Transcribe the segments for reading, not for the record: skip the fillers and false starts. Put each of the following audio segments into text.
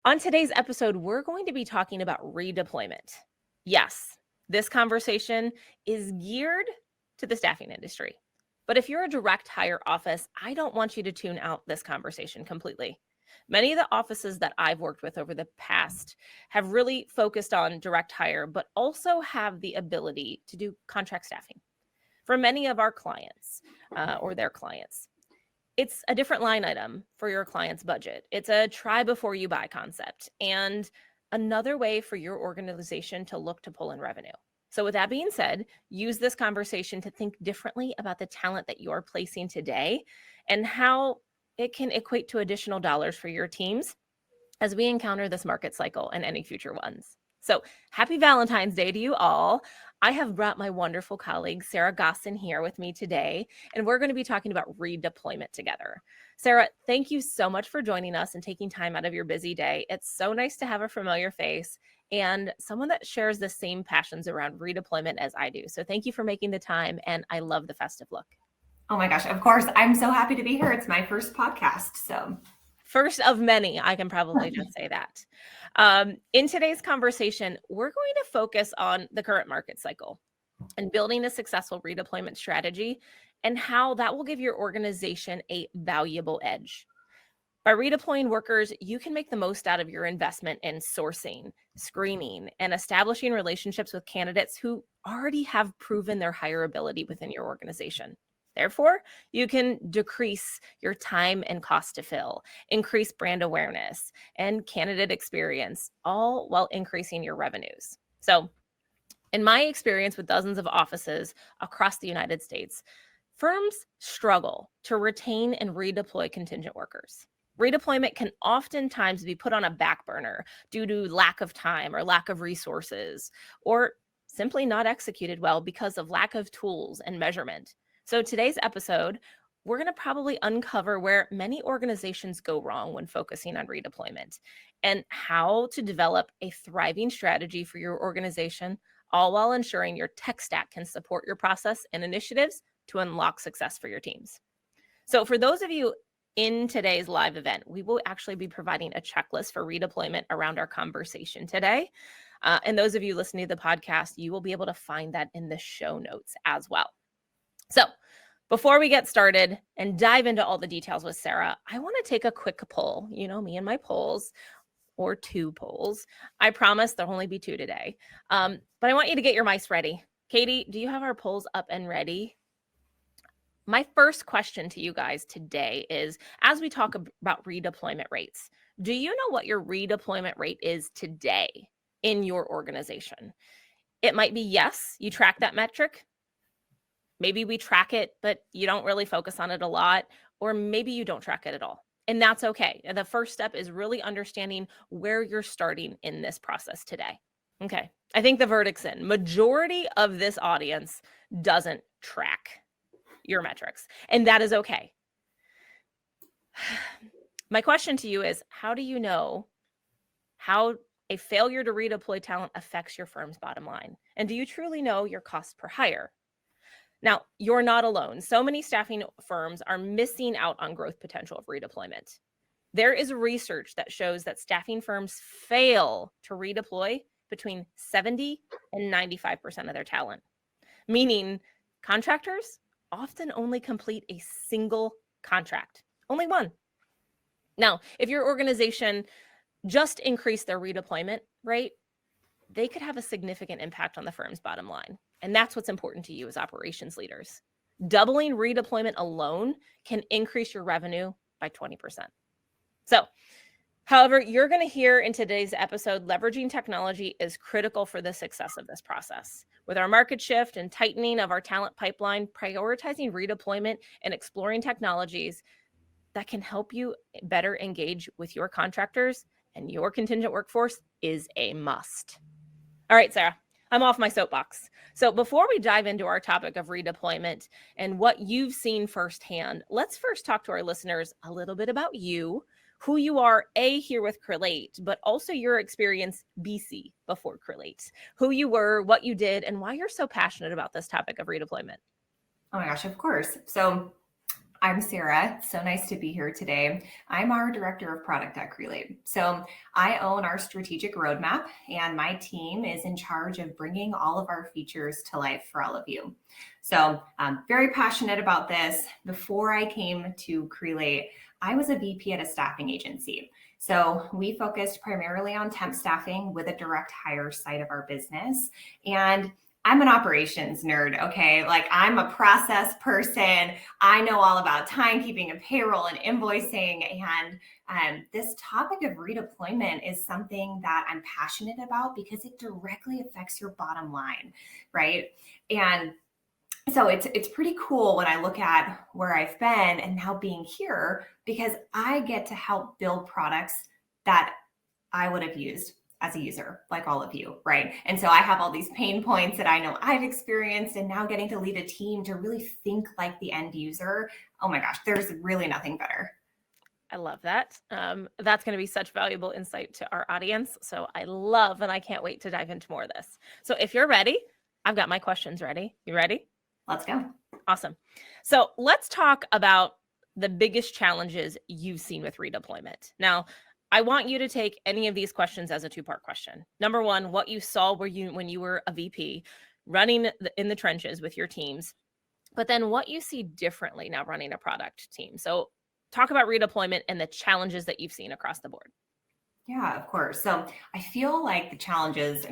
On today's episode, we're going to be talking about redeployment. Yes, this conversation is geared to the staffing industry. But if you're a direct hire office, I don't want you to tune out this conversation completely. Many of the offices that I've worked with over the past have really focused on direct hire, but also have the ability to do contract staffing for many of our clients or their clients. It's a different line item for your client's budget. It's a try before you buy concept and another way for your organization to look to pull in revenue. So with that being said, use this conversation to think differently about the talent that you're placing today and how it can equate to additional dollars for your teams as we encounter this market cycle and any future ones. So happy Valentine's Day to you all. I have brought my wonderful colleague, Sarah Gossin, here with me today, and we're going to be talking about redeployment together. Sarah, thank you so much for joining us and taking time out of your busy day. It's so nice to have a familiar face and someone that shares the same passions around redeployment as I do. So thank you for making the time, and I love the festive look. Oh my gosh, of course. I'm so happy to be here. It's my first podcast, so. First of many, I can probably just say that. In today's conversation, we're going to focus on the current market cycle and building a successful redeployment strategy and how that will give your organization a valuable edge. By redeploying workers, you can make the most out of your investment in sourcing, screening, and establishing relationships with candidates who already have proven their hireability within your organization. Therefore, you can decrease your time and cost to fill, increase brand awareness and candidate experience, all while increasing your revenues. So, in my experience with dozens of offices across the United States, firms struggle to retain and redeploy contingent workers. Redeployment can oftentimes be put on a back burner due to lack of time or lack of resources, or simply not executed well because of lack of tools and measurement. So today's episode, we're going to probably uncover where many organizations go wrong when focusing on redeployment and how to develop a thriving strategy for your organization, all while ensuring your tech stack can support your process and initiatives to unlock success for your teams. So for those of you in today's live event, we will actually be providing a checklist for redeployment around our conversation today. And those of you listening to the podcast, you will be able to find that in the show notes as well. So before we get started and dive into all the details with Sarah, I want to take a quick poll. You know me and my polls, or two polls. I promise there'll only be two today. But I want you to get your mice ready. Katie, do you have our polls up and ready? My first question to you guys today is, as we talk about redeployment rates, do you know what your redeployment rate is today in your organization? It might be yes, you track that metric. Maybe we track it, but you don't really focus on it a lot, or maybe you don't track it at all. And that's okay. And the first step is really understanding where you're starting in this process today. Okay, I think the verdict's in. Majority of this audience doesn't track your metrics, and that is okay. My question to you is, how do you know how a failure to redeploy talent affects your firm's bottom line? And do you truly know your cost per hire? Now, you're not alone. So many staffing firms are missing out on growth potential of redeployment. There is research that shows that staffing firms fail to redeploy between 70 and 95% of their talent, meaning contractors often only complete a single contract, only one. Now, if your organization just increased their redeployment rate, they could have a significant impact on the firm's bottom line. And that's what's important to you as operations leaders. Doubling redeployment alone can increase your revenue by 20%. So, however, you're going to hear in today's episode, leveraging technology is critical for the success of this process. With our market shift and tightening of our talent pipeline, prioritizing redeployment and exploring technologies that can help you better engage with your contractors and your contingent workforce is a must. All right, Sarah, I'm off my soapbox. So before we dive into our topic of redeployment and what you've seen firsthand, let's first talk to our listeners a little bit about you, who you are, here with Crelate, but also your experience BC before Crelate, who you were, what you did, and why you're so passionate about this topic of redeployment. Oh my gosh, of course. So I'm Sarah. So nice to be here today. I'm our Director of Product at Crelate. So I own our strategic roadmap, and my team is in charge of bringing all of our features to life for all of you. So I'm very passionate about this. Before I came to Crelate, I was a VP at a staffing agency. So we focused primarily on temp staffing with a direct hire side of our business. And I'm an operations nerd, okay? Like I'm a process person. I know all about timekeeping and payroll and invoicing. And this topic of redeployment is something that I'm passionate about because it directly affects your bottom line, right? And so it's pretty cool when I look at where I've been and now being here because I get to help build products that I would have used as a user, like all of you, right? And so I have all these pain points that I know I've experienced, and now getting to lead a team to really think like the end user. Oh my gosh, there's really nothing better. I love that. That's going to be such valuable insight to our audience. So I love, and I can't wait to dive into more of this. So if you're ready, I've got my questions ready. You ready? Let's go. Awesome. So let's talk about the biggest challenges you've seen with redeployment. Now, I want you to take any of these questions as a two-part question. Number one, what you saw when you were a VP running in the trenches with your teams, but then what you see differently now running a product team. So talk about redeployment and the challenges that you've seen across the board. Yeah, of course. So I feel like the challenges,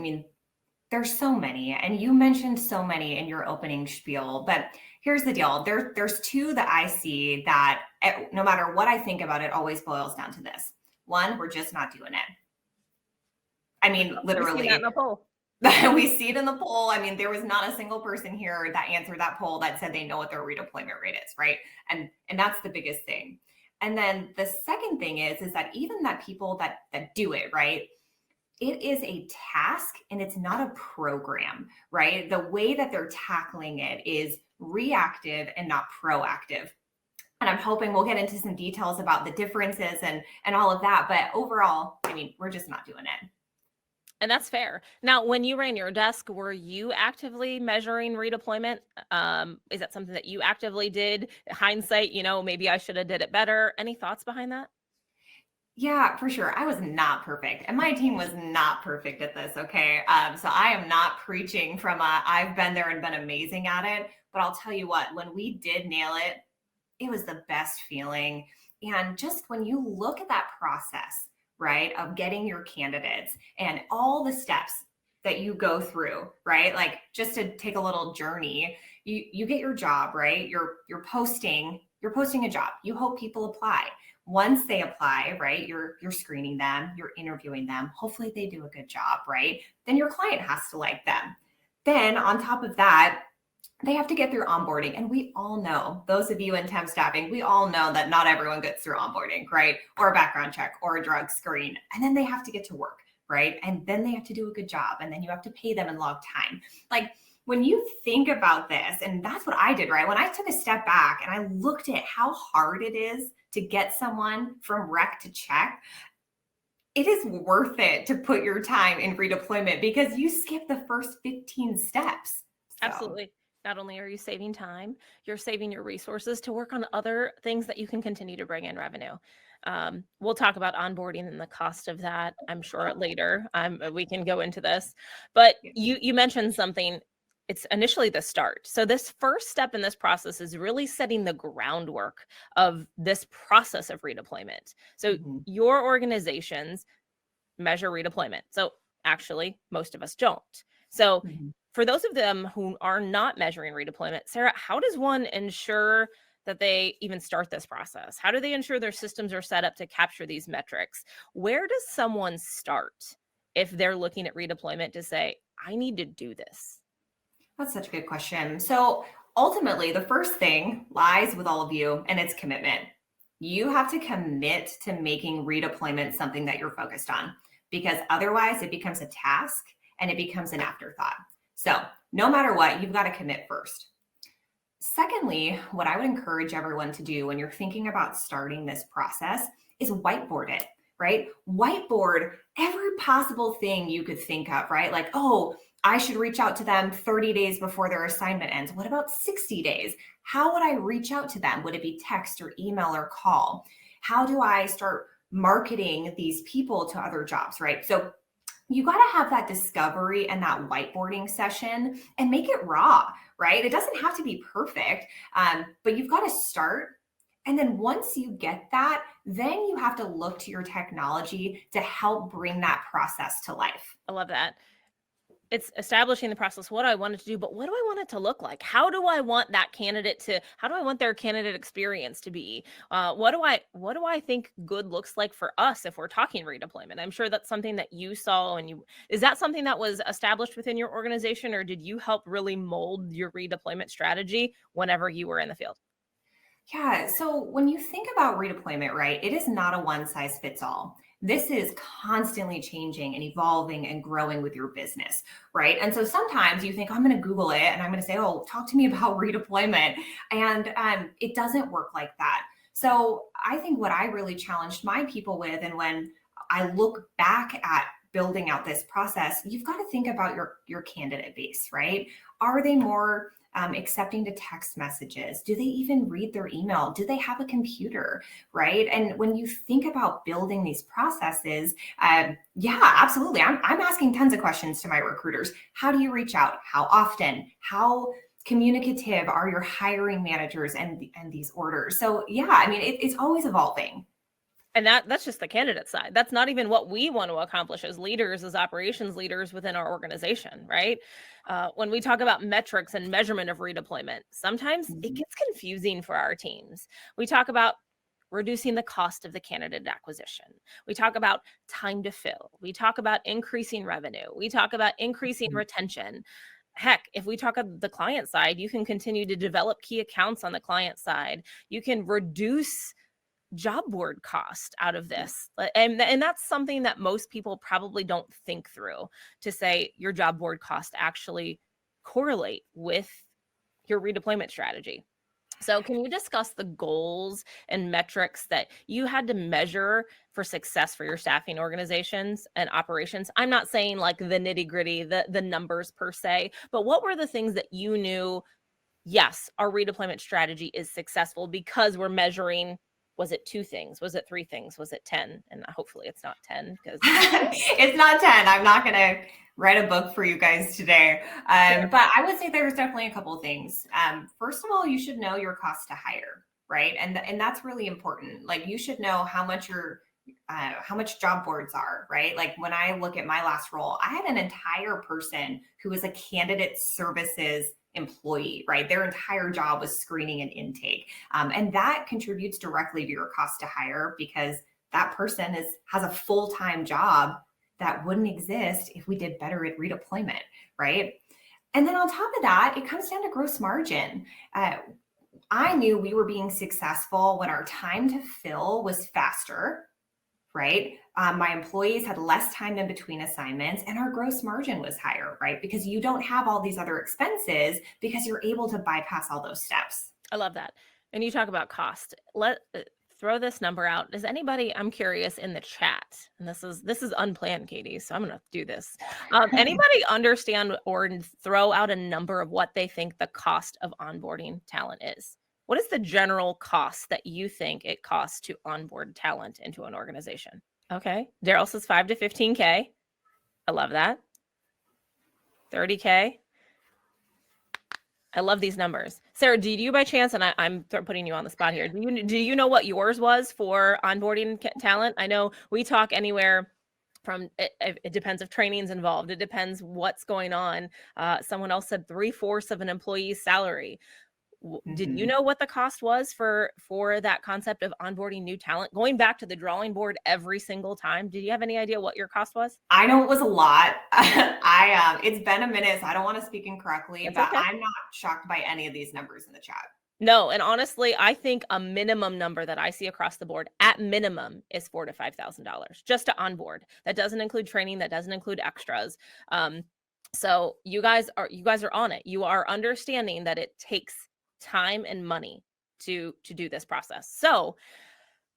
there's so many, and you mentioned so many in your opening spiel, but here's the deal. There's two that I see that no matter what I think about, it always boils down to this. One, we're just not doing it. Literally. We see that in the poll. We see it in the poll. There was not a single person here that answered that poll that said they know what their redeployment rate is, right? And that's the biggest thing. And then the second thing is that even that people that do it, right? It is a task and it's not a program, right? The way that they're tackling it is reactive and not proactive. And I'm hoping we'll get into some details about the differences and all of that. But overall, we're just not doing it. And that's fair. Now, when you ran your desk, were you actively measuring redeployment? Is that something that you actively did? Hindsight, maybe I should have did it better. Any thoughts behind that? Yeah, for sure. I was not perfect, and my team was not perfect at this. Okay. So I am not preaching from I've been there and been amazing at it, but I'll tell you what, when we did nail it, it was the best feeling. And just when you look at that process, right, of getting your candidates and all the steps that you go through, right? Like just to take a little journey, you get your job, right? You're posting a job. You hope people apply. Once they apply, right, you're screening them, you're interviewing them. Hopefully they do a good job, right? Then your client has to like them. Then on top of that, they have to get through onboarding. And we all know, those of you in temp staffing, we all know that not everyone gets through onboarding, right? Or a background check or a drug screen. And then they have to get to work, right? And then they have to do a good job. And then you have to pay them in log time. Like when you think about this, and that's what I did, right? When I took a step back and I looked at how hard it is to get someone from rec to check, it is worth it to put your time in redeployment because you skip the first 15 steps. So. Absolutely. Not only are you saving time, you're saving your resources to work on other things that you can continue to bring in revenue. We'll talk about onboarding and the cost of that, I'm sure, later. We can go into this. But you mentioned something. It's initially the start. So this first step in this process is really setting the groundwork of this process of redeployment. So your organizations measure redeployment. So actually, most of us don't. So for those of them who are not measuring redeployment, Sarah, how does one ensure that they even start this process? How do they ensure their systems are set up to capture these metrics? Where does someone start if they're looking at redeployment to say, I need to do this? That's such a good question. So ultimately, the first thing lies with all of you, and it's commitment. You have to commit to making redeployment something that you're focused on, because otherwise it becomes a task and it becomes an afterthought. So no matter what, you've got to commit first. Secondly, what I would encourage everyone to do when you're thinking about starting this process is whiteboard it, right? Whiteboard every possible thing you could think of, right? Like, oh, I should reach out to them 30 days before their assignment ends. What about 60 days? How would I reach out to them? Would it be text or email or call? How do I start marketing these people to other jobs, right? So you got to have that discovery and that whiteboarding session and make it raw, right? It doesn't have to be perfect, but you've got to start. And then once you get that, then you have to look to your technology to help bring that process to life. I love that. It's establishing the process, what I want it to do, but what do I want it to look like? How do I want that candidate to, how do I want their candidate experience to be? What do I think good looks like for us if we're talking redeployment? I'm sure that's something that you saw, and is that something that was established within your organization, or did you help really mold your redeployment strategy whenever you were in the field? Yeah. So when you think about redeployment, right, it is not a one size fits all. This is constantly changing and evolving and growing with your business, right? And so sometimes you think, I'm going to Google it and I'm going to say, oh, talk to me about redeployment. And it doesn't work like that. So I think what I really challenged my people with, and when I look back at building out this process, you've got to think about your candidate base, right? Are they more accepting to text messages? Do they even read their email? Do they have a computer, right? And when you think about building these processes, yeah, absolutely. I'm asking tons of questions to my recruiters. How do you reach out? How often? How communicative are your hiring managers and these orders? So yeah, I mean, it's always evolving. And that's just the candidate side. That's not even what we want to accomplish as leaders, as operations leaders within our organization, right? When we talk about metrics and measurement of redeployment, sometimes it gets confusing for our teams. We talk about reducing the cost of the candidate acquisition. We talk about time to fill. We talk about increasing revenue. We talk about increasing retention. Heck, if we talk about the client side, you can continue to develop key accounts on the client side. You can reduce job board cost out of this. And that's something that most people probably don't think through, to say your job board cost actually correlate with your redeployment strategy. So can you discuss the goals and metrics that you had to measure for success for your staffing organizations and operations? I'm not saying like the nitty gritty, the numbers per se, but what were the things that you knew, yes, our redeployment strategy is successful because we're measuring? Was it 2 things? Was it 3 things? Was it 10? And hopefully it's not 10, because it's not 10. I'm not going to write a book for you guys today. But I would say there's definitely a couple of things. First of all, you should know your cost to hire, right? And that's really important. Like, you should know how much job boards are, right? Like, when I look at my last role, I had an entire person who was a candidate services employee, right? Their entire job was screening and intake. And that contributes directly to your cost to hire, because that person has a full-time job that wouldn't exist if we did better at redeployment, right? And then on top of that, it comes down to gross margin. I knew we were being successful when our time to fill was faster, right? My employees had less time in between assignments, and our gross margin was higher, right? Because you don't have all these other expenses, because you're able to bypass all those steps. I love that. And you talk about cost. Throw this number out. Does anybody, I'm curious, in the chat, and this is unplanned, Katie, so I'm going to do this. Anybody understand or throw out a number of what they think the cost of onboarding talent is? What is the general cost that you think it costs to onboard talent into an organization? Okay. Daryl says 5 to 15K. I love that. 30K. I love these numbers. Sarah, do you by chance, and I'm putting you on the spot here, do you know what yours was for onboarding talent? I know we talk anywhere from, it depends if training's involved. It depends what's going on. Someone else said 3/4 of an employee's salary. Did you know what the cost was for that concept of onboarding new talent, going back to the drawing board every single time? Did you have any idea what your cost was? I know it was a lot. It's been a minute, so I don't want to speak incorrectly, but okay. I'm not shocked by any of these numbers in the chat. No, and honestly, I think a minimum number that I see across the board, at minimum, is $4,000 to $5,000 just to onboard. That doesn't include training. That doesn't include extras. So you guys are on it. You are understanding that it takes time and money to do this process. So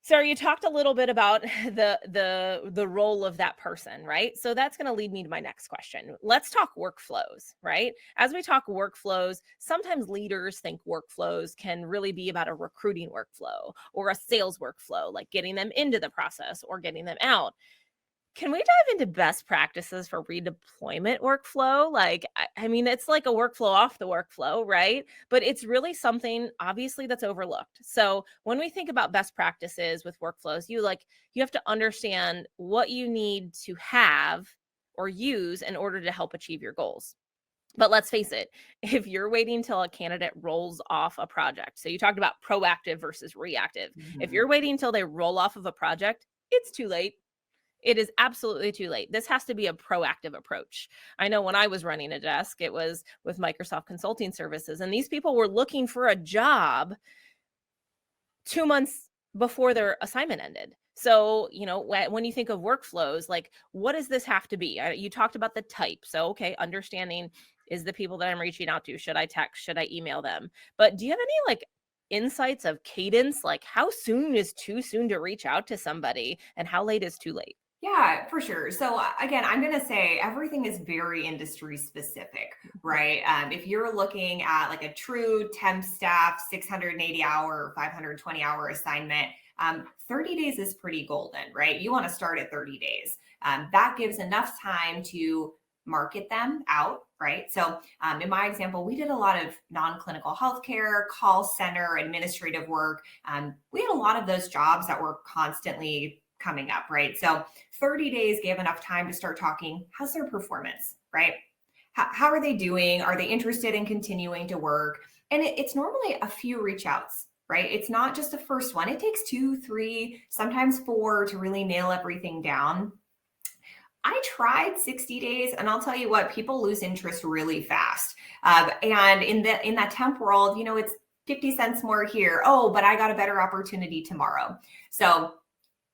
Sarah, you talked a little bit about the role of that person, right? So that's going to lead me to my next question. Let's talk workflows, right? As we talk workflows, sometimes leaders think workflows can really be about a recruiting workflow or a sales workflow, like getting them into the process or getting them out. Can we dive into best practices for redeployment workflow? Like, I mean, it's like a workflow off the workflow, right? But it's really something obviously that's overlooked. So when we think about best practices with workflows, you have to understand what you need to have or use in order to help achieve your goals. But let's face it, if you're waiting till a candidate rolls off a project, so you talked about proactive versus reactive. If you're waiting till they roll off of a project, it's too late. It is absolutely too late. This has to be a proactive approach. I know when I was running a desk, it was with Microsoft Consulting Services, and these people were looking for a job 2 months before their assignment ended. So, when you think of workflows, like, what does this have to be? You talked about the type. So, okay, understanding is the people that I'm reaching out to. Should I text? Should I email them? But do you have any insights of cadence? Like, how soon is too soon to reach out to somebody and how late is too late? Yeah, for sure. So again, I'm going to say everything is very industry specific, right? If you're looking at like a true temp staff, 680-hour or 520-hour assignment, 30 days is pretty golden, right? You want to start at 30 days. That gives enough time to market them out, right? So in my example, we did a lot of non-clinical healthcare, call center, administrative work. We had a lot of those jobs that were constantly coming up, right? So 30 days gave enough time to start talking. How's their performance, right? How are they doing? Are they interested in continuing to work? And it's normally a few reach outs, right? It's not just the first one. It takes 2, 3, sometimes 4 to really nail everything down. I tried 60 days, and I'll tell you what, people lose interest really fast. And in that temp world, it's 50 cents more here. Oh, but I got a better opportunity tomorrow. So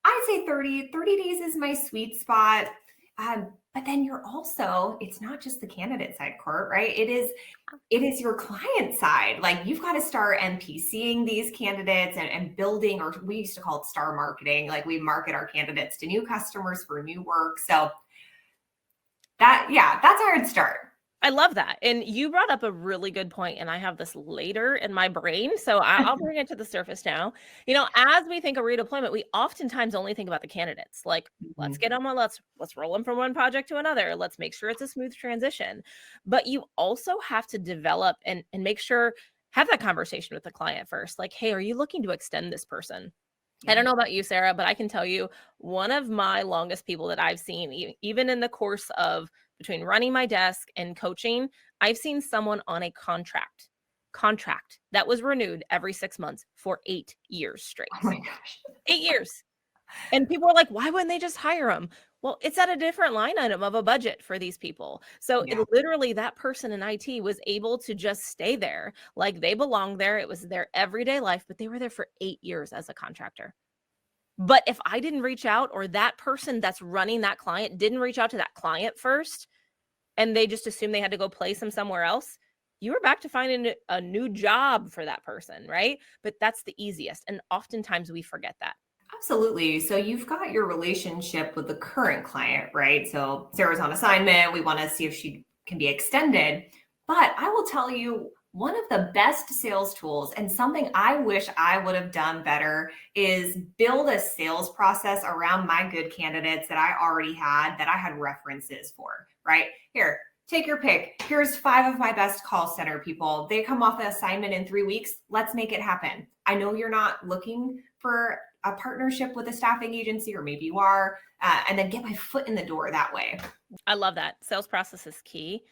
I'd say 30 days is my sweet spot. But then it's not just the candidate side, Court, right? It is your client side. Like, you've got to start NPCing these candidates and building, or we used to call it star marketing. Like, we market our candidates to new customers for new work. So that's how I'd start. I love that. And you brought up a really good point, and I have this later in my brain, so I'll bring it to the surface now. As we think of redeployment, we oftentimes only think about the candidates. Like, let's get them on, let's roll them from one project to another. Let's make sure it's a smooth transition. But you also have to develop and make sure, have that conversation with the client first. Like, hey, are you looking to extend this person? I don't know about you, Sarah, but I can tell you one of my longest people that I've seen, even in the course of between running my desk and coaching, I've seen someone on a contract that was renewed every 6 months for 8 years straight. Oh my gosh. 8 years. And people are like, why wouldn't they just hire them? Well, it's at a different line item of a budget for these people. So literally that person in IT was able to just stay there. Like, they belong there. It was their everyday life, but they were there for 8 years as a contractor. But if I didn't reach out, or that person that's running that client didn't reach out to that client first, and they just assumed they had to go place them somewhere else, you were back to finding a new job for that person, right? But that's the easiest. And oftentimes we forget that. Absolutely. So you've got your relationship with the current client, right? So Sarah's on assignment. We want to see if she can be extended. But I will tell you, one of the best sales tools, and something I wish I would have done better, is build a sales process around my good candidates that I already had, that I had references for, right? Here, take your pick. Here's 5 of my best call center people. They come off the assignment in 3 weeks. Let's make it happen. I know you're not looking for a partnership with a staffing agency, or maybe you are, and then get my foot in the door that way. I love that. Sales process is key.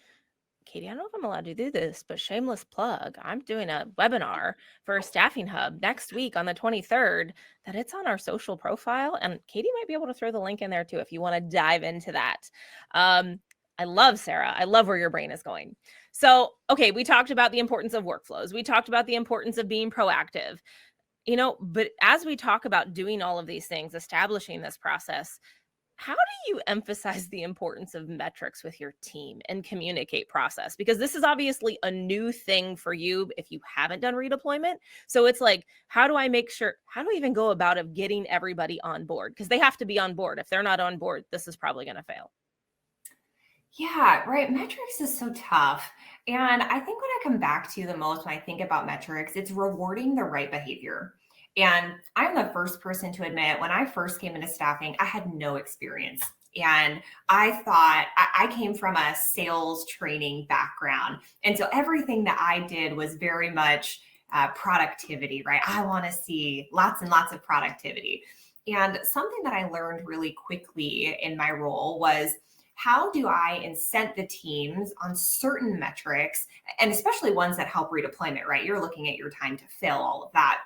Katie, I don't know if I'm allowed to do this, but shameless plug. I'm doing a webinar for Staffing Hub next week on the 23rd that it's on our social profile. And Katie might be able to throw the link in there too if you want to dive into that. I love Sarah. I love where your brain is going. So, okay, we talked about the importance of workflows. We talked about the importance of being proactive. But as we talk about doing all of these things, establishing this process, How do you emphasize the importance of metrics with your team and communicate process? Because this is obviously a new thing for you if you haven't done redeployment. So it's like, how do I even go about of getting everybody on board? Because they have to be on board. If they're not on board, this is probably going to fail. Yeah, right. Metrics is so tough. And I think what I come back to the most when I think about metrics, it's rewarding the right behavior. And I'm the first person to admit when I first came into staffing, I had no experience. And I thought I came from a sales training background. And so everything that I did was very much productivity, right? I want to see lots and lots of productivity. And something that I learned really quickly in my role was, how do I incent the teams on certain metrics, and especially ones that help redeployment, right? You're looking at your time to fill, all of that,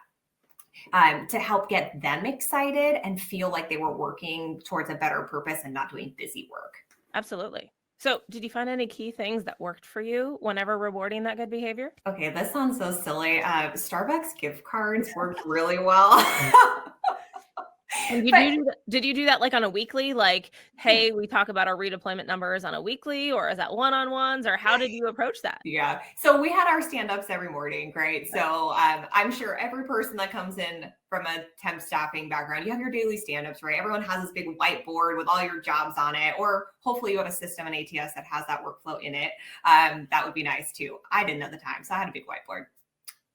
to help get them excited and feel like they were working towards a better purpose and not doing busy work. Absolutely. So did you find any key things that worked for you whenever rewarding that good behavior? Okay, this sounds so silly. Starbucks gift cards worked really well. And did you do that like on a weekly, like, hey, we talk about our redeployment numbers on a weekly, or is that one-on-ones, or how did you approach that? Yeah. So we had our stand-ups every morning, right? So I'm sure every person that comes in from a temp staffing background, you have your daily stand-ups, right? Everyone has this big whiteboard with all your jobs on it, or hopefully you have a system in ATS that has that workflow in it. That would be nice too. I didn't at the time, so I had a big whiteboard.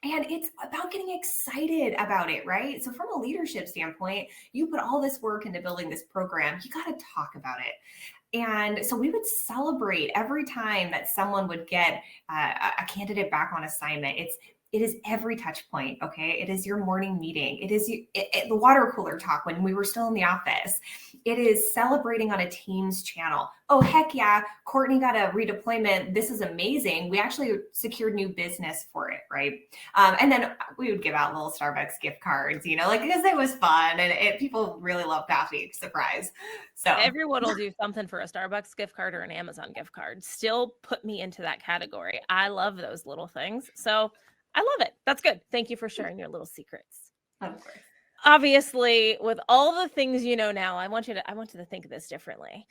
And it's about getting excited about it, right? So from a leadership standpoint, you put all this work into building this program, you got to talk about it. And so we would celebrate every time that someone would get a candidate back on assignment. It is every touch point, okay? It is your morning meeting. It is the water cooler talk when we were still in the office. It is celebrating on a Teams channel. Oh, heck yeah, Kortney got a redeployment. This is amazing. We actually secured new business for it, right? And then we would give out little Starbucks gift cards, like, because it was fun and people really love coffee, surprise. So everyone will do something for a Starbucks gift card or an Amazon gift card. Still put me into that category. I love those little things. So I love it. That's good. Thank you for sharing your little secrets. of course. Obviously, with all the things you know now, I want you to think of this differently.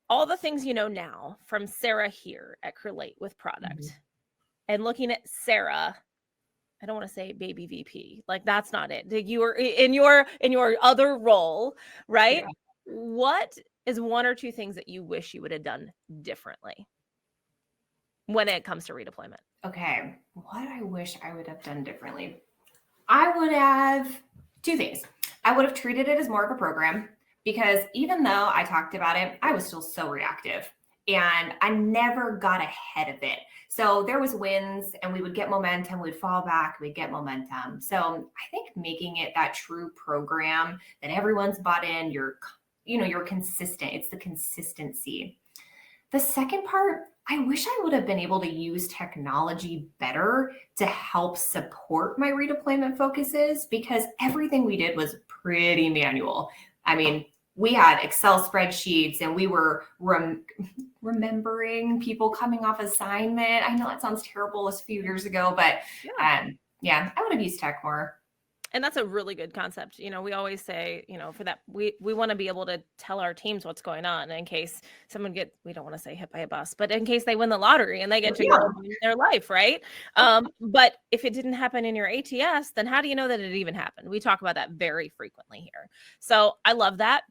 All the things you know now from Sarah here at Crelate with product, and looking at Sarah, I don't want to say baby VP, like that's not it. You were in your other role, right? Yeah. What is one or two things that you wish you would have done differently when it comes to redeployment? Okay, what I wish I would have done differently. I would have two things. I would have treated it as more of a program, because even though I talked about it, I was still so reactive and I never got ahead of it. So there was wins and we would get momentum, we'd fall back, we'd get momentum. So I think making it that true program that everyone's bought in, you're consistent. It's the consistency. The second part, I wish I would have been able to use technology better to help support my redeployment focuses, because everything we did was pretty manual. I mean, we had Excel spreadsheets and we were remembering people coming off assignment. I know that sounds terrible, a few years ago, but yeah, I would have used tech more. And that's a really good concept. We always say, for that, we want to be able to tell our teams what's going on in case someone we don't want to say hit by a bus, but in case they win the lottery and they get to go in their life, right? But if it didn't happen in your ATS, then how do you know that it even happened? We talk about that very frequently here. So I love that.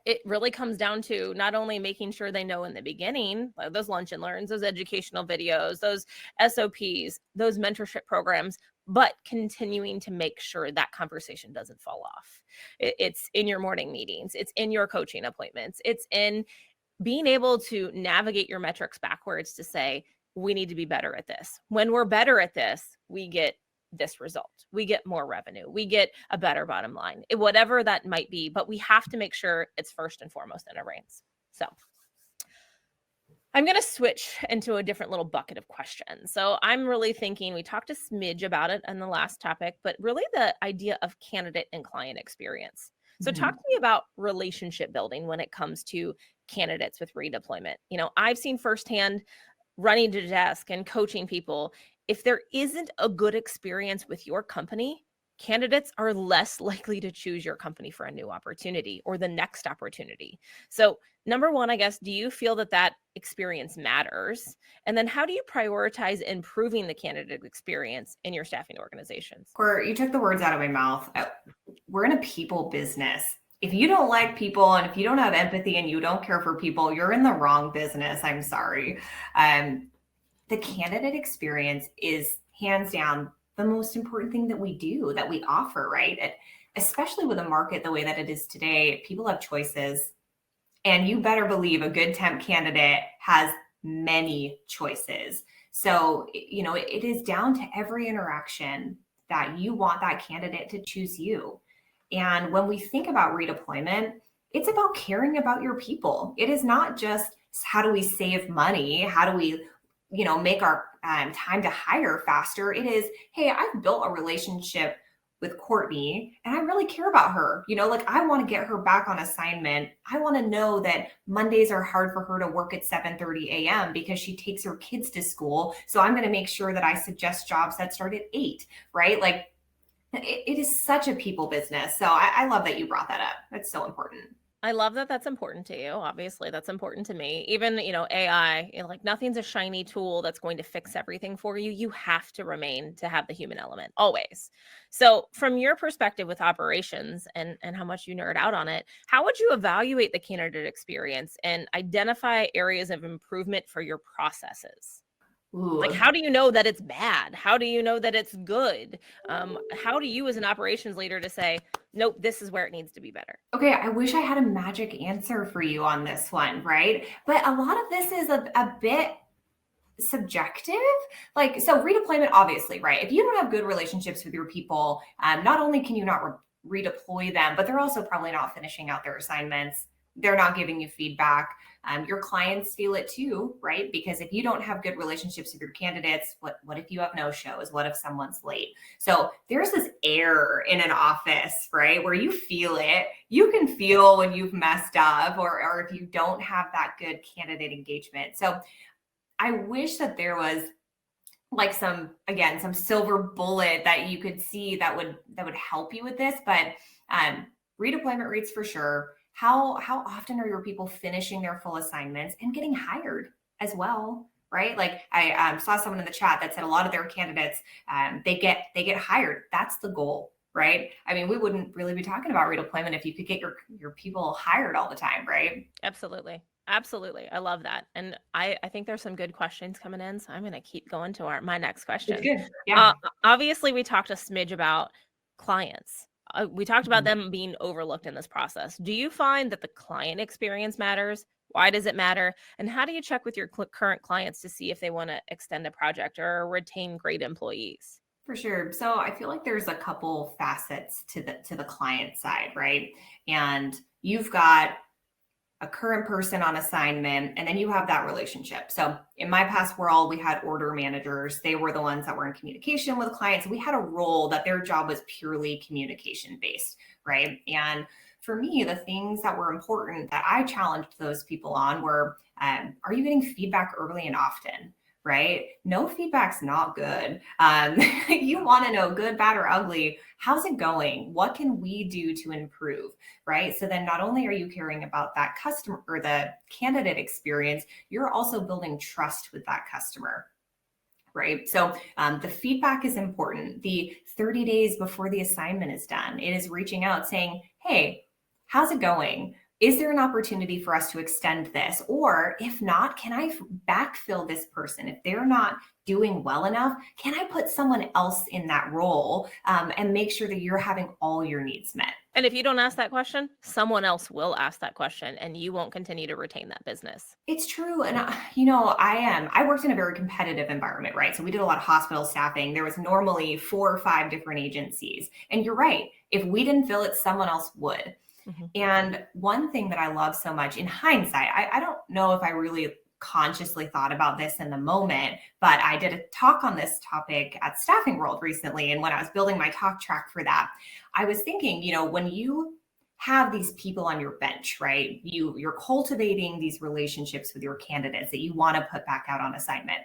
It really comes down to not only making sure they know in the beginning, like those lunch and learns, those educational videos, those SOPs, those mentorship programs, but continuing to make sure that conversation doesn't fall off. It's in your morning meetings. It's in your coaching appointments. It's in being able to navigate your metrics backwards to say, we need to be better at this. When we're better at this, we get this result. We get more revenue. We get a better bottom line, whatever that might be, but we have to make sure it's first and foremost in our brains. So I'm going to switch into a different little bucket of questions. So I'm really thinking, we talked a smidge about it in the last topic, but really the idea of candidate and client experience. So talk to me about relationship building when it comes to candidates with redeployment. I've seen firsthand running to desk and coaching people. If there isn't a good experience with your company, candidates are less likely to choose your company for a new opportunity or the next opportunity. So, number one, I guess, do you feel that that experience matters? And then how do you prioritize improving the candidate experience in your staffing organizations? Court, you took the words out of my mouth. We're in a people business. If you don't like people and if you don't have empathy and you don't care for people, you're in the wrong business. I'm sorry. The candidate experience is hands down the most important thing that we do, that we offer, right? Especially with a market the way that it is today, people have choices. And you better believe a good temp candidate has many choices. So, it is down to every interaction that you want that candidate to choose you. And when we think about redeployment, it's about caring about your people. It is not just how do we save money? How do we, make our time to hire faster? It is, hey, I've built a relationship with Kortney and I really care about her. I want to get her back on assignment. I want to know that Mondays are hard for her to work at 7:30 a.m. because she takes her kids to school. So I'm going to make sure that I suggest jobs that start at 8, right? Like it is such a people business. So I love that you brought that up. That's so important. I love that that's important to you. Obviously, that's important to me. Even, AI, like nothing's a shiny tool that's going to fix everything for you. You have to have the human element always. So from your perspective with operations and how much you nerd out on it, how would you evaluate the candidate experience and identify areas of improvement for your processes? Ooh. Like, how do you know that it's bad? How do you know that it's good? How do you as an operations leader to say, nope, this is where it needs to be better? Okay, I wish I had a magic answer for you on this one, right? But a lot of this is a bit subjective. So redeployment, obviously, right? If you don't have good relationships with your people, not only can you not redeploy them, but they're also probably not finishing out their assignments. They're not giving you feedback. Your clients feel it too, right? Because if you don't have good relationships with your candidates, what if you have no shows? What if someone's late? So there's this air in an office, right? Where you feel it. You can feel when you've messed up or if you don't have that good candidate engagement. So I wish that there was like some silver bullet that you could see that would help you with this. But redeployment rates for sure. How often are your people finishing their full assignments and getting hired as well, right? Like I saw someone in the chat that said a lot of their candidates, they get hired. That's the goal, right? I mean, we wouldn't really be talking about redeployment if you could get your people hired all the time, right? Absolutely. Absolutely. I love that. And I think there's some good questions coming in. So I'm going to keep going to my next question. It's good. Yeah. Obviously, we talked a smidge about clients. We talked about them being overlooked in this process. Do you find that the client experience matters? Why does it matter? And how do you check with your current clients to see if they want to extend a project or retain great employees? For sure. So I feel like there's a couple facets to the client side, right? And you've got a current person on assignment, and then you have that relationship. So in my past world, we had order managers. They were the ones that were in communication with clients. We had a role that their job was purely communication based, right? And for me, the things that were important that I challenged those people on were, are you getting feedback early and often? Right? No feedback's not good. You want to know good, bad, or ugly. How's it going? What can we do to improve? Right? So then not only are you caring about that customer or the candidate experience, you're also building trust with that customer. Right? So the feedback is important. The 30 days before the assignment is done, it is reaching out saying, hey, how's it going? Is there an opportunity for us to extend this? Or if not, can I backfill this person? If they're not doing well enough, can I put someone else in that role and make sure that you're having all your needs met? And if you don't ask that question, someone else will ask that question and you won't continue to retain that business. It's true. And, I worked in a very competitive environment, right? So we did a lot of hospital staffing. There was normally 4 or 5 different agencies. And you're right. If we didn't fill it, someone else would. Mm-hmm. And one thing that I love so much in hindsight, I don't know if I really consciously thought about this in the moment, but I did a talk on this topic at Staffing World recently. And when I was building my talk track for that, I was thinking, when you have these people on your bench, right? You're cultivating these relationships with your candidates that you want to put back out on assignment.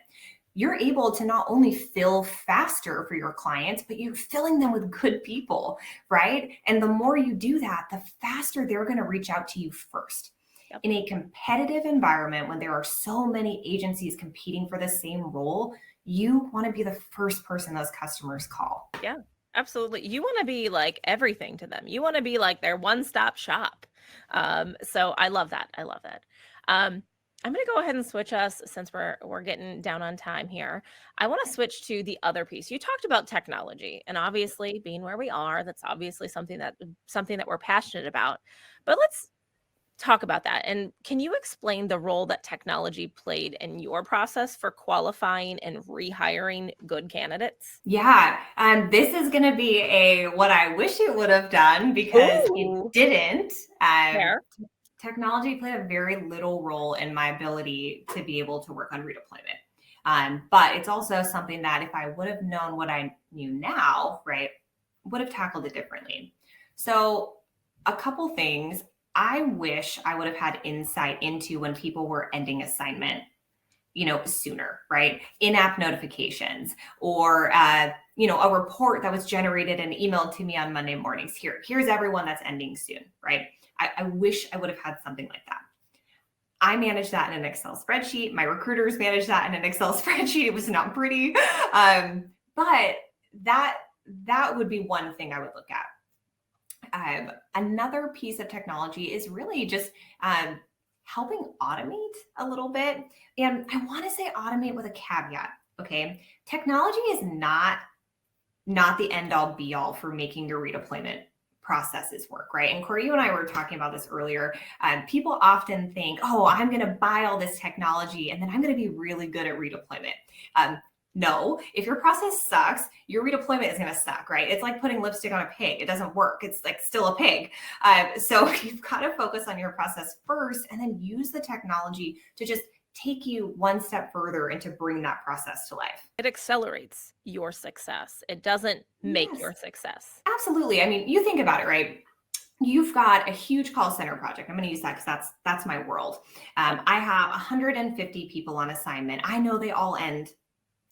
you're able to not only fill faster for your clients, but you're filling them with good people, right? And the more you do that, the faster they're going to reach out to you first. Yep. In a competitive environment, when there are so many agencies competing for the same role, you want to be the first person those customers call. Yeah, absolutely. You want to be like everything to them. You want to be like their one-stop shop. So I love that. I love that. I'm going to go ahead and switch us, since we're getting down on time here. I want to switch to the other piece. You talked about technology, and obviously being where we are, that's obviously something that we're passionate about. But let's talk about that. And can you explain the role that technology played in your process for qualifying and rehiring good candidates? Yeah, this is going to be what I wish it would have done, because it didn't. Technology played a very little role in my ability to be able to work on redeployment. But it's also something that if I would have known what I knew now, right, would have tackled it differently. So a couple things. I wish I would have had insight into when people were ending assignment, sooner, right? In-app notifications, or, a report that was generated and emailed to me on Monday mornings. Here's everyone that's ending soon, right? I wish I would have had something like that. I managed that in an Excel spreadsheet. My recruiters managed that in an Excel spreadsheet. It was not pretty. But that would be one thing I would look at. Another piece of technology is really just helping automate a little bit. And I want to say automate with a caveat, okay? Technology is not the end all be all for making your redeployment processes work, right? And Corey, you and I were talking about this earlier. People often think, oh, I'm going to buy all this technology and then I'm going to be really good at redeployment. No, if your process sucks, your redeployment is going to suck, right? It's like putting lipstick on a pig. It doesn't work. It's like still a pig. So you've got to focus on your process first and then use the technology to just take you one step further and to bring that process to life. It accelerates your success. It doesn't make your success. Absolutely. I mean, you think about it, right? You've got a huge call center project. I'm going to use that because that's my world. I have 150 people on assignment. I know they all end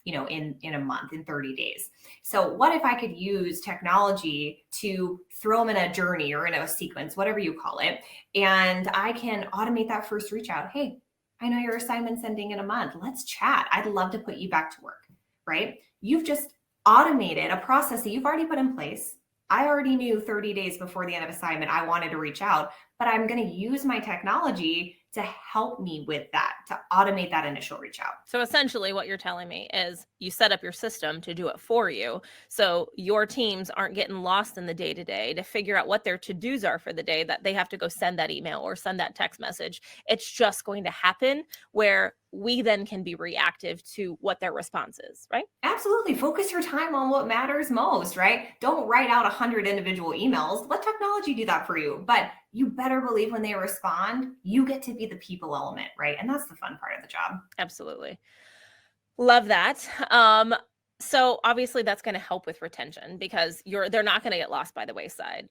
in a month, in 30 days. So what if I could use technology to throw them in a journey or in a sequence, whatever you call it, and I can automate that first reach out. Hey, I know your assignment's ending in a month. Let's chat. I'd love to put you back to work, right? You've just automated a process that you've already put in place. I already knew 30 days before the end of assignment, I wanted to reach out, but I'm going to use my technology to help me with that, to automate that initial reach out. So essentially what you're telling me is you set up your system to do it for you. So your teams aren't getting lost in the day-to-day to figure out what their to-dos are for the day, that they have to go send that email or send that text message. It's just going to happen where we then can be reactive to what their response is, right? Absolutely. Focus your time on what matters most, right? Don't write out 100 individual emails. Let technology do that for you. But you better believe when they respond, you get to be the people element, right? And that's the fun part of the job. Absolutely. Love that. So obviously that's going to help with retention because they're not going to get lost by the wayside.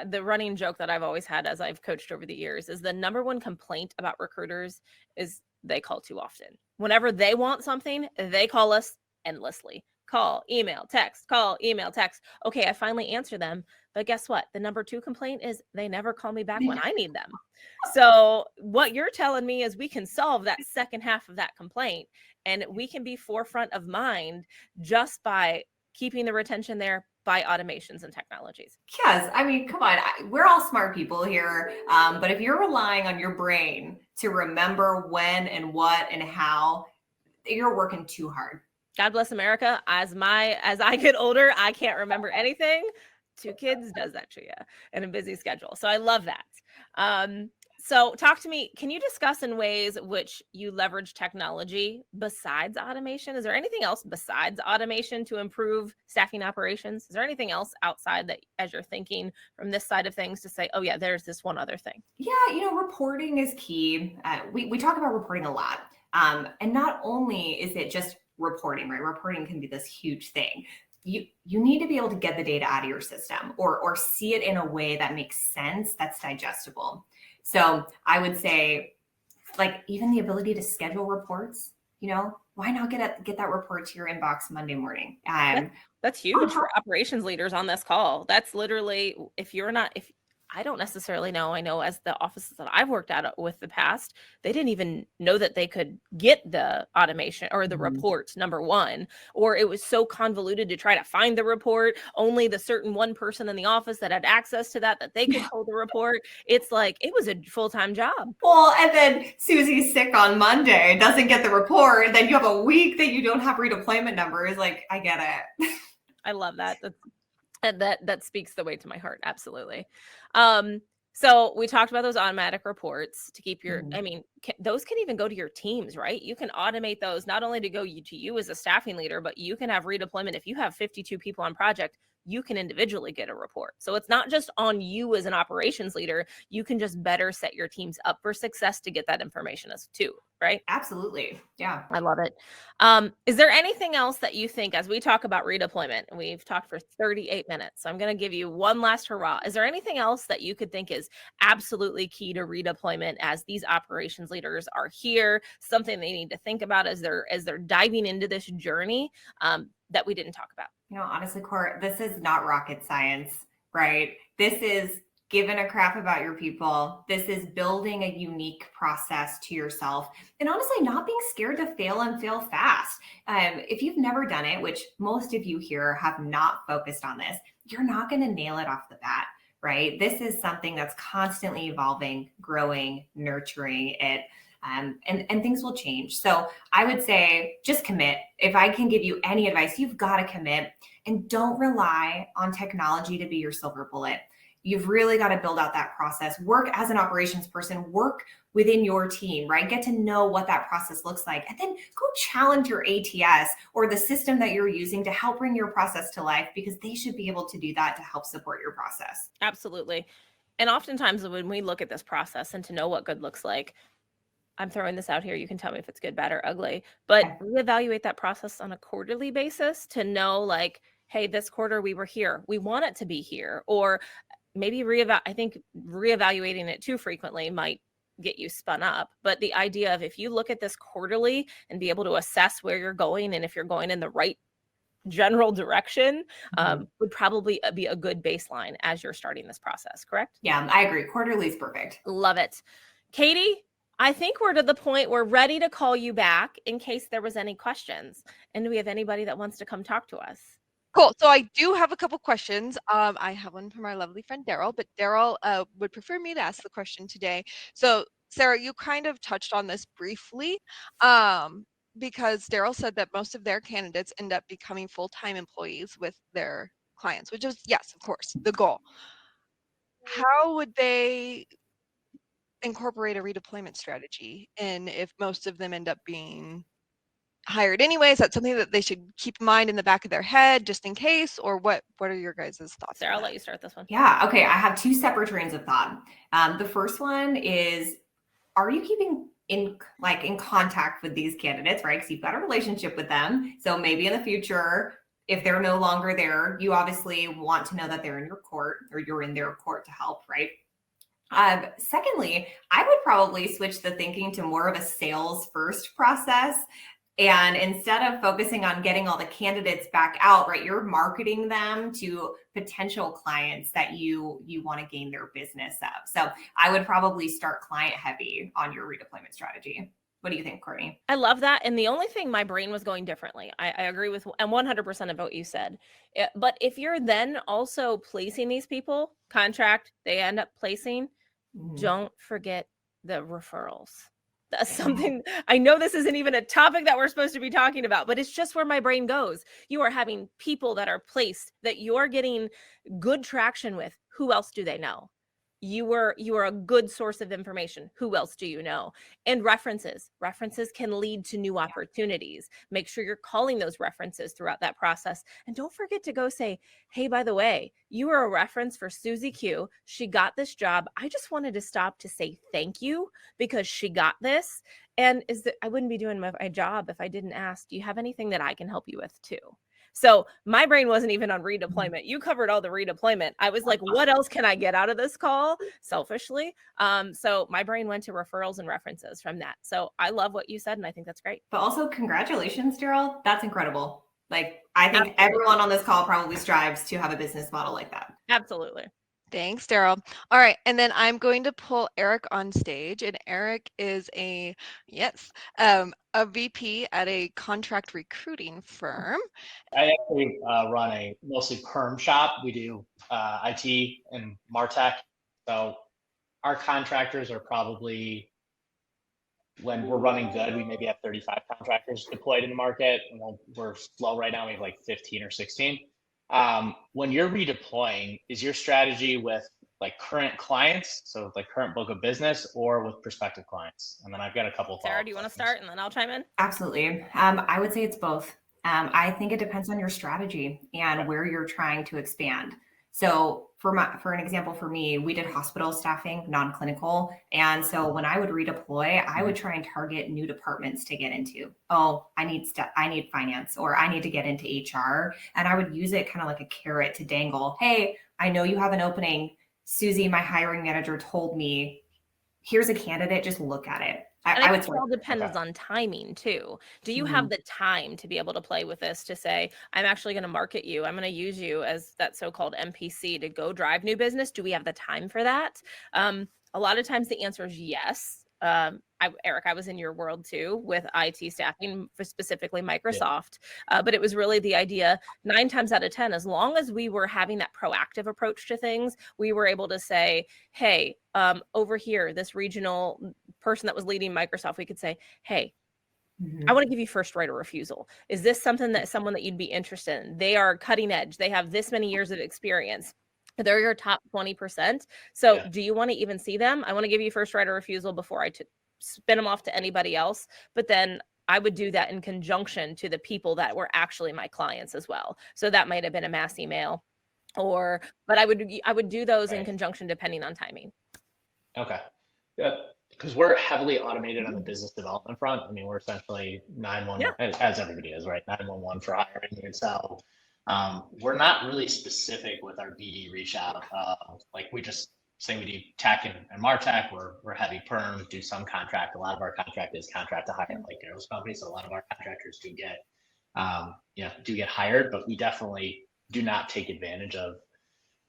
The running joke that I've always had as I've coached over the years is the number one complaint about recruiters is they call too often. Whenever they want something, they call us endlessly. Call, email, text, call, email, text. Okay, I finally answer them. But guess what? The number two complaint is they never call me back when I need them. So what you're telling me is we can solve that second half of that complaint and we can be forefront of mind just by keeping the retention there by automations and technologies. Yes. I mean, come on. We're all smart people here. But if you're relying on your brain to remember when and what and how, you're working too hard. God bless America. As I get older, I can't remember anything. 2 kids does that to you in a busy schedule. So I love that. So talk to me. Can you discuss in ways which you leverage technology besides automation? Is there anything else besides automation to improve staffing operations? Is there anything else outside that as you're thinking from this side of things to say, oh yeah, there's this one other thing? Yeah, reporting is key. We talk about reporting a lot. And not only is it just reporting, right? Reporting can be this huge thing. You need to be able to get the data out of your system or see it in a way that makes sense, that's digestible. So I would say, like, even the ability to schedule reports, why not get that report to your inbox Monday morning? That's huge for operations leaders on this call. That's literally, if I don't necessarily know. I know as the offices that I've worked at with the past, they didn't even know that they could get the automation or the report, number one, or it was so convoluted to try to find the report. Only the certain one person in the office that had access to that they could pull the report. It's like, it was a full-time job. Well, and then Susie's sick on Monday, doesn't get the report. Then you have a week that you don't have redeployment numbers. Like, I get it. I love that. That speaks the way to my heart. Absolutely. So we talked about those automatic reports to keep your, those can even go to your teams, right? You can automate those not only to go to you as a staffing leader, but you can have redeployment. If you have 52 people on project, you can individually get a report. So it's not just on you as an operations leader. You can just better set your teams up for success to get that information as too, right? Absolutely. Yeah. I love it. Is there anything else that you think, as we talk about redeployment, and we've talked for 38 minutes, so I'm going to give you one last hurrah. Is there anything else that you could think is absolutely key to redeployment as these operations leaders are here, something they need to think about as they're diving into this journey that we didn't talk about? Honestly, Court, this is not rocket science, right? This is giving a crap about your people. This is building a unique process to yourself. And honestly, not being scared to fail and fail fast. If you've never done it, which most of you here have not focused on this, you're not going to nail it off the bat, right? This is something that's constantly evolving, growing, nurturing it. And things will change. So I would say just commit. If I can give you any advice, you've got to commit and don't rely on technology to be your silver bullet. You've really got to build out that process. Work as an operations person, work within your team, right? Get to know what that process looks like. And then go challenge your ATS or the system that you're using to help bring your process to life, because they should be able to do that to help support your process. Absolutely. And oftentimes when we look at this process and to know what good looks like, I'm throwing this out here. You can tell me if it's good, bad, or ugly, but reevaluate that process on a quarterly basis to know, like, hey, this quarter we were here. We want it to be here. Or maybe I think reevaluating it too frequently might get you spun up. But the idea of, if you look at this quarterly and be able to assess where you're going and if you're going in the right general direction, would probably be a good baseline as you're starting this process, correct? Yeah, I agree. Quarterly is perfect. Love it. Katie, I think we're to the point we're ready to call you back in case there was any questions. And do we have anybody that wants to come talk to us? Cool. So I do have a couple questions. I have one from our lovely friend Daryl, but Daryl would prefer me to ask the question today. So Sarah, you kind of touched on this briefly, because Daryl said that most of their candidates end up becoming full-time employees with their clients, which is, yes, of course, the goal. How would they incorporate a redeployment strategy? And if most of them end up being hired anyways, that's something that they should keep in mind in the back of their head just in case, or what are your guys' thoughts? Sarah, I'll let you start this one. Yeah. Okay. I have two separate trains of thought. The first one is, are you keeping in contact with these candidates, right? Because you've got a relationship with them. So maybe in the future, if they're no longer there, you obviously want to know that they're in your court or you're in their court to help, right? Secondly, I would probably switch the thinking to more of a sales first process. And instead of focusing on getting all the candidates back out, right, you're marketing them to potential clients that you want to gain their business of. So I would probably start client heavy on your redeployment strategy. What do you think, Kortney? I love that. And the only thing, my brain was going differently. I agree with and 100% of what you said. But if you're then also placing these people, contract, they end up placing, don't forget the referrals. That's something, I know this isn't even a topic that we're supposed to be talking about, but it's just where my brain goes. You are having people that are placed that you're getting good traction with. Who else do they know? You are a good source of information. Who else do you know? And references can lead to new opportunities. Make sure you're calling those references throughout that process. And don't forget to go say, hey, by the way, you were a reference for Susie Q. She got this job. I just wanted to stop to say thank you because she got this. And I wouldn't be doing my job if I didn't ask, do you have anything that I can help you with too? So my brain wasn't even on redeployment. You covered all the redeployment. I was like, what else can I get out of this call selfishly? So my brain went to referrals and references from that. So I love what you said, and I think that's great. But also congratulations, Daryl. That's incredible. Like, I think Absolutely. everyone on this call probably strives to have a business model like that. Absolutely. Thanks, Daryl. All right, and then I'm going to pull Eric on stage, and Eric is a VP at a contract recruiting firm. I actually run a mostly perm shop. We do IT and MarTech. So our contractors are probably, when we're running good, we maybe have 35 contractors deployed in the market. And we're slow right now. We have like 15 or 16. When you're redeploying, is your strategy with like current clients, so like current book of business, or with prospective clients? And then I've got a couple. Sarah, do you want to start and then I'll chime in? Absolutely. I would say it's both. I think it depends on your strategy and where you're trying to expand. So for an example, for me, we did hospital staffing, non-clinical. And so when I would redeploy, I would try and target new departments to get into. Oh, I need finance, or I need to get into HR. And I would use it kind of like a carrot to dangle. Hey, I know you have an opening. Susie, my hiring manager, told me, here's a candidate, just look at it. I would say it all depends on timing too. Do you have the time to be able to play with this, to say, I'm actually going to market you, I'm going to use you as that so-called MPC to go drive new business? Do we have the time for that? A lot of times the answer is yes. Eric, I was in your world too with IT staffing, for specifically Microsoft, but it was really the idea 9 times out of 10, as long as we were having that proactive approach to things, we were able to say, hey, over here, this regional person that was leading Microsoft, we could say, hey, I want to give you first right of refusal. Is this someone that you'd be interested in? They are cutting edge. They have this many years of experience. They're your top 20%. So do you want to even see them? I want to give you first right of refusal before I spin them off to anybody else. But then I would do that in conjunction to the people that were actually my clients as well. So that might have been a mass email, but I would do those in conjunction depending on timing. Okay. Yeah. Because we're heavily automated on the business development front. I mean, we're essentially 911, as everybody is, right? 911 for hiring. And so we're not really specific with our BD reach out. Like we just say we do tech and MarTech. We're heavy perm, do some contract. A lot of our contract is contract to hire, like Daryl's company. So a lot of our contractors do get hired, but we definitely do not take advantage of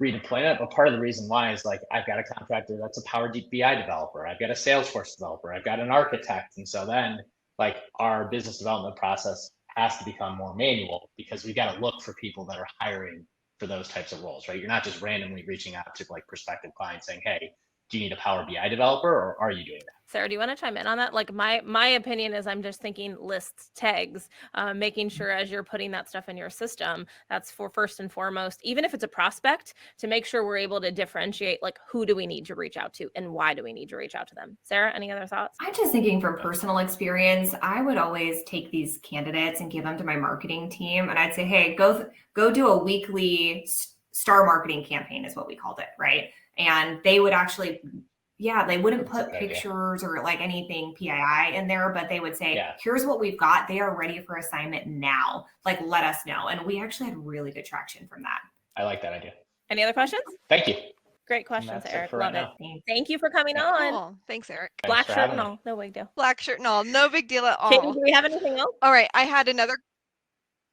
redeployment. But part of the reason why is like I've got a contractor that's a Power BI developer, I've got a Salesforce developer, I've got an architect, and so then like our business development process has to become more manual because we got to look for people that are hiring for those types of roles, right? You're not just randomly reaching out to like prospective clients saying, hey, do you need a Power BI developer, or are you doing that? Sarah, do you want to chime in on that? Like my opinion is I'm just thinking lists, tags, making sure as you're putting that stuff in your system, that's for first and foremost, even if it's a prospect, to make sure we're able to differentiate, like who do we need to reach out to and why do we need to reach out to them? Sarah, any other thoughts? I'm just thinking from personal experience, I would always take these candidates and give them to my marketing team. And I'd say, hey, go do a weekly star marketing campaign is what we called it, right? And they would actually, they wouldn't put pictures or like anything PII in there, but they would say, here's what we've got. They are ready for assignment now. Like, let us know. And we actually had really good traction from that. I like that idea. Any other questions? Thank you. Great questions, Eric. Love it. Thank you for coming on. Cool. Thanks, Eric. Black shirt and all. No big deal. Black shirt and all. No big deal at all. Katie, do we have anything else? All right. I had another.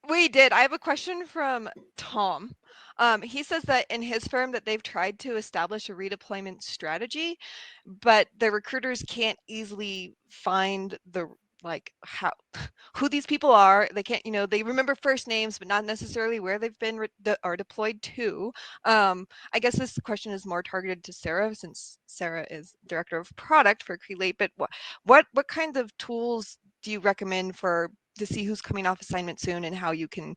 We did. I have a question from Tom. He says that in his firm that they've tried to establish a redeployment strategy, but the recruiters can't easily find who these people are. They can't, they remember first names, but not necessarily where they've been or deployed to. I guess this question is more targeted to Sarah, since Sarah is director of product for Crelate. But what kinds of tools do you recommend to see who's coming off assignment soon and how you can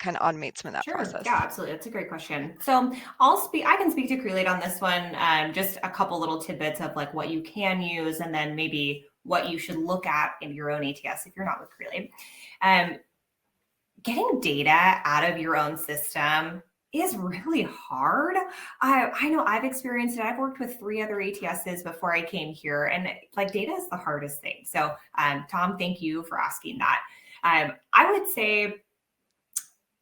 kind of automate some of that process? Yeah, absolutely. That's a great question. So I can speak to Crelate on this one. Just a couple little tidbits of like what you can use and then maybe what you should look at in your own ATS if you're not with Crelate. Getting data out of your own system is really hard. I know I've experienced it. I've worked with 3 other ATSs before I came here, and like data is the hardest thing. So Tom, thank you for asking that. I would say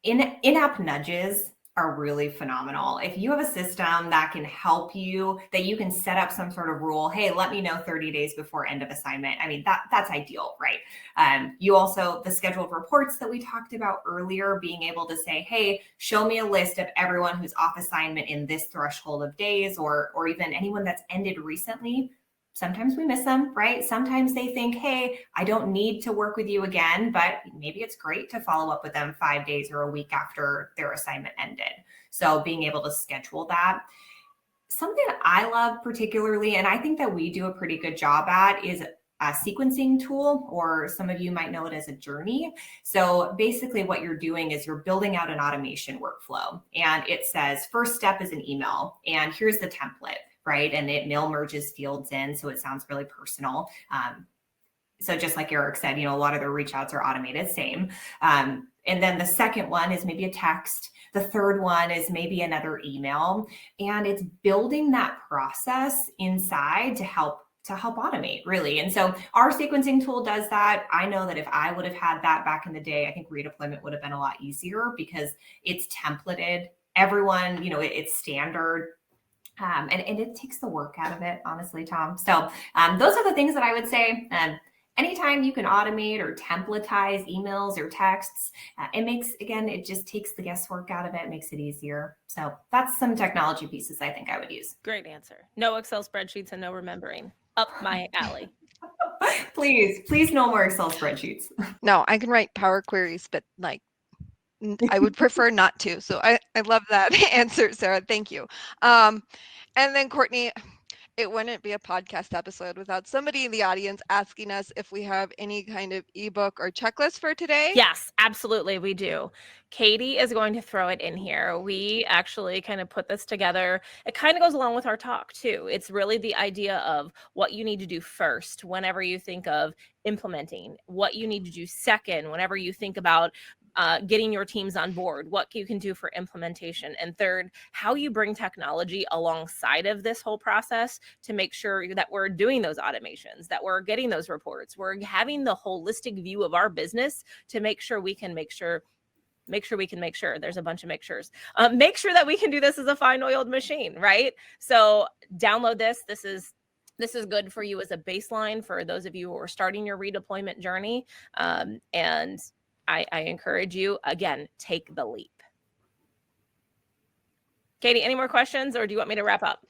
in-app nudges are really phenomenal. If you have a system that can help you, that you can set up some sort of rule, hey, let me know 30 days before end of assignment. I mean, that's ideal, right? You also, the scheduled reports that we talked about earlier, being able to say, hey, show me a list of everyone who's off assignment in this threshold of days, or even anyone that's ended recently. Sometimes we miss them, right? Sometimes they think, hey, I don't need to work with you again, but maybe it's great to follow up with them 5 days or a week after their assignment ended. So being able to schedule that. Something I love particularly, and I think that we do a pretty good job at, is a sequencing tool, or some of you might know it as a journey. So basically what you're doing is you're building out an automation workflow, and it says first step is an email, and here's the template, right? And it mail merges fields in, so it sounds really personal. So just like Eric said, a lot of their reach outs are automated, same. And then the second one is maybe a text. The third one is maybe another email, and it's building that process inside to help automate, really. And so our sequencing tool does that. I know that if I would have had that back in the day, I think redeployment would have been a lot easier because it's templated. Everyone, it's standard. And it takes the work out of it, honestly, Tom. So those are the things that I would say. Anytime you can automate or templatize emails or texts, it just takes the guesswork out of it, makes it easier. So that's some technology pieces I think I would use. Great answer. No Excel spreadsheets and no remembering. Up my alley. Please no more Excel spreadsheets. No, I can write Power Queries, but I would prefer not to. So I love that answer, Sarah. Thank you. And then Kortney, it wouldn't be a podcast episode without somebody in the audience asking us if we have any kind of ebook or checklist for today. Yes, absolutely, we do. Katie is going to throw it in here. We actually kind of put this together. It kind of goes along with our talk too. It's really the idea of what you need to do first whenever you think of implementing, what you need to do second whenever you think about getting your teams on board, what you can do for implementation, and third, how you bring technology alongside of this whole process to make sure that we're doing those automations, that we're getting those reports, we're having the holistic view of our business to make sure we can make sure there's a bunch of make sures. Make sure that we can do this as a fine oiled machine, right? So download this. This is good for you as a baseline for those of you who are starting your redeployment journey. And I encourage you, again, take the leap. Katie, any more questions, or do you want me to wrap up?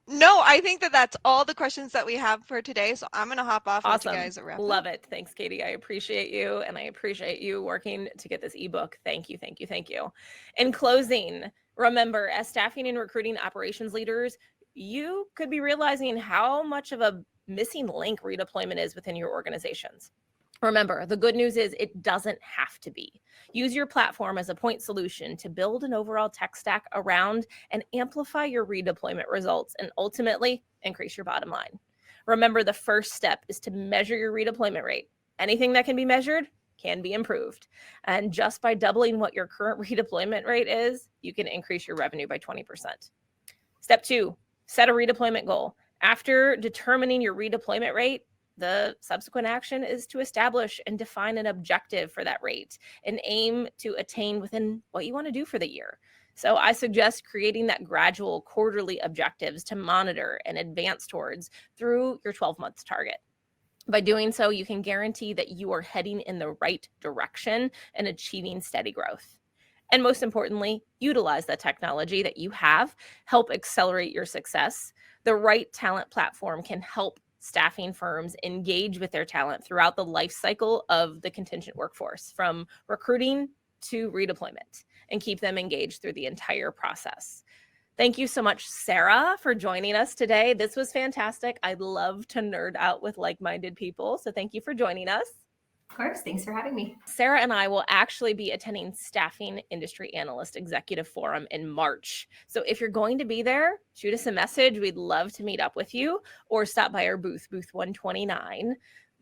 No, I think that's all the questions that we have for today. So I'm going to hop off. Awesome. And let you guys wrap up. Love it. Thanks, Katie. I appreciate you, and I appreciate you working to get this ebook. Thank you, thank you, thank you. In closing, remember, as staffing and recruiting operations leaders, you could be realizing how much of a missing link redeployment is within your organizations. Remember, the good news is it doesn't have to be. Use your platform as a point solution to build an overall tech stack around and amplify your redeployment results and ultimately increase your bottom line. Remember, the first step is to measure your redeployment rate. Anything that can be measured can be improved. And just by doubling what your current redeployment rate is, you can increase your revenue by 20%. Step 2, set a redeployment goal. After determining your redeployment rate, the subsequent action is to establish and define an objective for that rate and aim to attain within what you want to do for the year. So I suggest creating that gradual quarterly objectives to monitor and advance towards through your 12-month target. By doing so, you can guarantee that you are heading in the right direction and achieving steady growth. And most importantly, utilize the technology that you have, help accelerate your success. The right talent platform can help staffing firms engage with their talent throughout the life cycle of the contingent workforce, from recruiting to redeployment, and keep them engaged through the entire process. Thank you so much, Sarah, for joining us today. This was fantastic. I love to nerd out with like-minded people, so thank you for joining us. Of course. Thanks for having me. Sarah and I will actually be attending Staffing Industry Analyst Executive Forum in March. So if you're going to be there, shoot us a message. We'd love to meet up with you, or stop by our booth 129.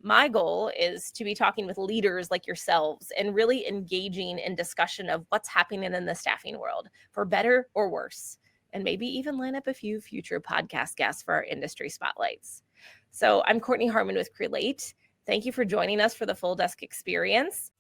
My goal is to be talking with leaders like yourselves and really engaging in discussion of what's happening in the staffing world, for better or worse, and maybe even line up a few future podcast guests for our industry spotlights. So I'm Kortney Harmon with Crelate. Thank you for joining us for the Full Desk Experience.